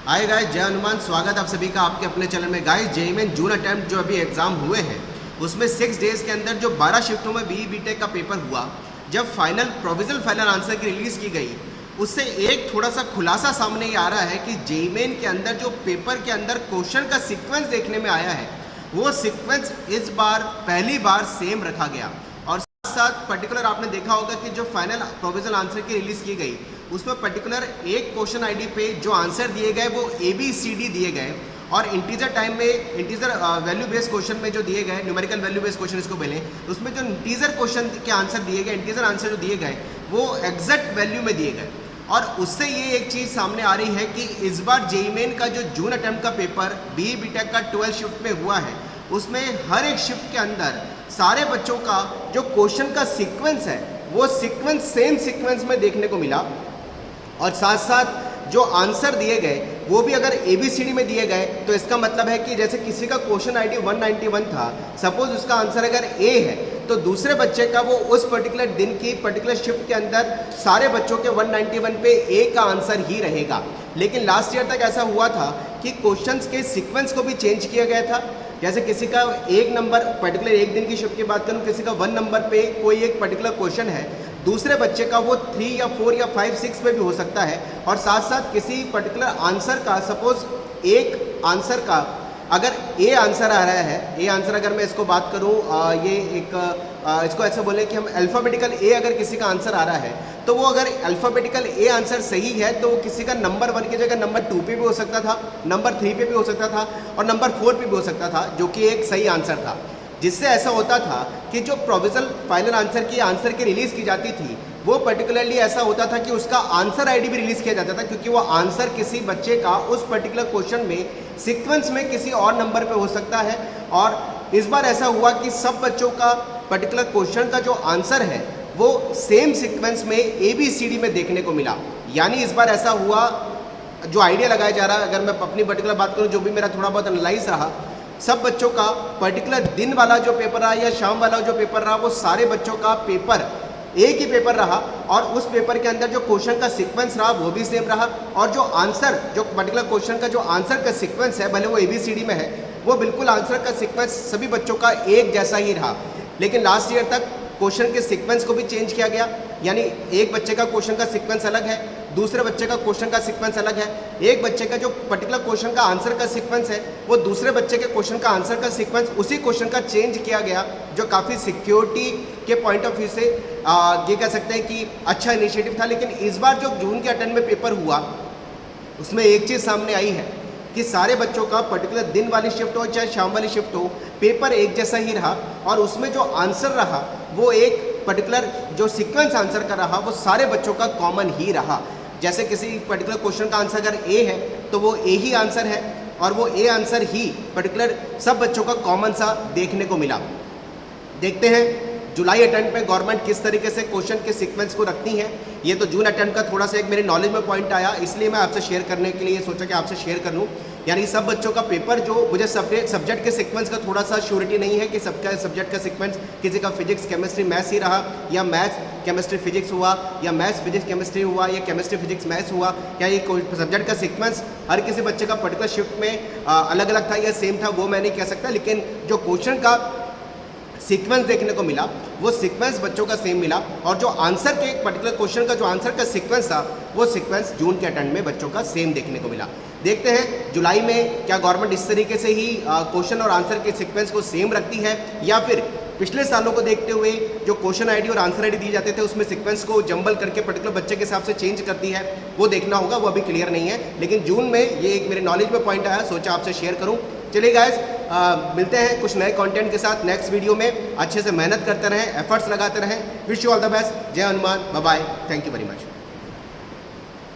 Hi guys, जय हनुमान। स्वागत आप सभी का आपके अपने चैनल में। गाइस, जेईई मेन जून अटेम्प्ट जो अभी एग्जाम हुए हैं उसमें 6 डेज के अंदर जो 12 शिफ्टों में बीई बीटेक का पेपर हुआ, जब प्रोविजनल फाइनल आंसर की रिलीज़ की गई, उससे एक थोड़ा सा खुलासा सामने ये आ रहा है कि जेईई मेन के अंदर जो पेपर के अंदर क्वेश्चन का सीक्वेंस देखने में आया है, वो सीक्वेंस इस बार पहली बार सेम रखा गया। और साथ पर्टिकुलर आपने देखा होगा कि जो फाइनल प्रोविजनल आंसर की रिलीज़ की गई उसमें पर्टिकुलर एक क्वेश्चन आईडी पे जो आंसर दिए गए वो ABCD दिए गए, और इंटीजर टाइम में इंटीजर वैल्यू बेस्ड क्वेश्चन में जो दिए गए, न्यूमेरिकल वैल्यू बेस्ड क्वेश्चन इसको बोलें, उसमें जो इंटीजर क्वेश्चन के आंसर दिए गए, इंटीजर आंसर जो दिए गए वो एग्जैक्ट वैल्यू में दिए गए। और उससे ये एक चीज़ सामने आ रही है कि इस बार जेईई मेन का जो जून अटेम्प्ट का पेपर बीई बीटेक का 12 शिफ्ट में हुआ है, उसमें हर एक शिफ्ट के अंदर सारे बच्चों का जो क्वेश्चन का सीक्वेंस है वो सीक्वेंस सेम सीक्वेंस में देखने को मिला। और साथ साथ जो आंसर दिए गए वो भी अगर ABCD में दिए गए, तो इसका मतलब है कि जैसे किसी का क्वेश्चन आईडी 191 था, सपोज उसका आंसर अगर A है, तो दूसरे बच्चे का वो उस पर्टिकुलर दिन की पर्टिकुलर शिफ्ट के अंदर सारे बच्चों के 191 पे A का आंसर ही रहेगा। लेकिन लास्ट ईयर तक ऐसा हुआ था कि क्वेश्चंस के सीक्वेंस को भी चेंज किया गया था। जैसे किसी का एक नंबर पर्टिकुलर एक दिन की शिफ्ट की बात करूँ, किसी का 1 नंबर पे कोई एक पर्टिकुलर क्वेश्चन है, दूसरे बच्चे का वो 3 या 4 या 5 6 पे भी हो सकता है। और साथ साथ किसी पर्टिकुलर आंसर का, सपोज एक आंसर का अगर A आंसर आ रहा है, A आंसर अगर मैं इसको बात करूँ, ये एक इसको ऐसा बोलें कि हम अल्फ़ाबेटिकल A अगर किसी का आंसर आ रहा है, तो वो अगर अल्फ़ाबेटिकल A आंसर सही है तो किसी का नंबर 1 की जगह नंबर 2 पे भी हो सकता था, नंबर 3 पे भी हो सकता था, और नंबर 4 पे भी हो सकता था, जो कि एक सही आंसर था। जिससे ऐसा होता था कि जो प्रोविजनल फाइनल आंसर की रिलीज़ की जाती थी, वो पर्टिकुलरली ऐसा होता था कि उसका आंसर आईडी भी रिलीज़ किया जाता था, क्योंकि वो आंसर किसी बच्चे का उस पर्टिकुलर क्वेश्चन में सीक्वेंस में किसी और नंबर पे हो सकता है। और इस बार ऐसा हुआ कि सब बच्चों का पर्टिकुलर क्वेश्चन का जो आंसर है वो सेम सीक्वेंस में ABCD में देखने को मिला। यानी इस बार ऐसा हुआ, जो आइडिया लगाया जा रहा है, अगर मैं अपनी पर्टिकुलर बात करूँ, जो भी मेरा थोड़ा बहुत एनालाइज रहा, सब बच्चों का पर्टिकुलर दिन वाला जो पेपर रहा या शाम वाला जो पेपर रहा, वो सारे बच्चों का पेपर एक ही पेपर रहा, और उस पेपर के अंदर जो क्वेश्चन का सीक्वेंस रहा वो भी सेम रहा, और जो आंसर, जो पर्टिकुलर क्वेश्चन का जो आंसर का सीक्वेंस है, भले वो ABCD में है, वो बिल्कुल आंसर का सीक्वेंस सभी बच्चों का एक जैसा ही रहा। लेकिन लास्ट ईयर तक क्वेश्चन के सीक्वेंस को भी चेंज किया गया, यानी एक बच्चे का क्वेश्चन का सीक्वेंस अलग है, दूसरे बच्चे का क्वेश्चन का सीक्वेंस अलग है, एक बच्चे का जो पर्टिकुलर क्वेश्चन का आंसर का सीक्वेंस है वो दूसरे बच्चे के क्वेश्चन का आंसर का सीक्वेंस उसी क्वेश्चन का चेंज किया गया, जो काफ़ी सिक्योरिटी के पॉइंट ऑफ व्यू से ये कह सकते हैं कि अच्छा इनिशिएटिव था। लेकिन इस बार जो जून के अटेम्प्ट में पेपर हुआ, उसमें एक चीज़ सामने आई है कि सारे बच्चों का पर्टिकुलर दिन वाली शिफ्ट हो चाहे शाम वाली शिफ्ट हो, पेपर एक जैसा ही रहा, और उसमें जो आंसर रहा वो एक पर्टिकुलर जो सीक्वेंस आंसर का रहा वो सारे बच्चों का कॉमन ही रहा। जैसे किसी पर्टिकुलर क्वेश्चन का आंसर अगर A है तो वो A ही आंसर है, और वो A आंसर ही पर्टिकुलर सब बच्चों का कॉमन सा देखने को मिला। देखते हैं जुलाई अटेम्प्ट में गवर्नमेंट किस तरीके से क्वेश्चन के सीक्वेंस को रखती है। ये तो जून अटेम्प्ट का थोड़ा सा एक मेरे नॉलेज में पॉइंट आया, इसलिए मैं आपसे शेयर करने के लिए सोचा कि आपसे शेयर कर लूँ। यानी सब बच्चों का पेपर, जो मुझे सब्जेक्ट के सीक्वेंस का थोड़ा सा श्योरिटी नहीं है कि सबका सब्जेक्ट का सीक्वेंस, किसी का फिजिक्स केमिस्ट्री मैथ्स ही रहा, या मैथ्स केमिस्ट्री फिजिक्स हुआ, या मैथ्स फिजिक्स केमिस्ट्री हुआ, या केमिस्ट्री फिजिक्स मैथ्स हुआ, या ये सब्जेक्ट का सीक्वेंस हर किसी बच्चे का पर्टिकुलर शिफ्ट में अलग अलग था या सेम था, वो मैं नहीं कह सकता। लेकिन जो क्वेश्चन का सीक्वेंस देखने को मिला वो सीक्वेंस बच्चों का सेम मिला, और जो आंसर के एक पर्टिकुलर क्वेश्चन का जो आंसर का सीक्वेंस था वो सीक्वेंस जून के अटेम्प्ट में बच्चों का सेम देखने को मिला। देखते हैं जुलाई में क्या गवर्नमेंट इस तरीके से ही क्वेश्चन और आंसर के सीक्वेंस को सेम रखती है, या फिर पिछले सालों को देखते हुए जो क्वेश्चन आईडी और आंसर आईडी दिए जाते थे उसमें सीक्वेंस को जंबल करके पर्टिकुलर बच्चे के हिसाब से चेंज करती है, वो देखना होगा, वो अभी क्लियर नहीं है। लेकिन जून में ये एक मेरे नॉलेज में पॉइंट आया, सोचा आपसे शेयर करूँ। चलिए गाइस, मिलते हैं कुछ नए कंटेंट के साथ नेक्स्ट वीडियो में। अच्छे से मेहनत करते रहें, एफर्ट्स लगाते रहें। Wish you all the best. जय Hanuman, bye bye, thank you very much.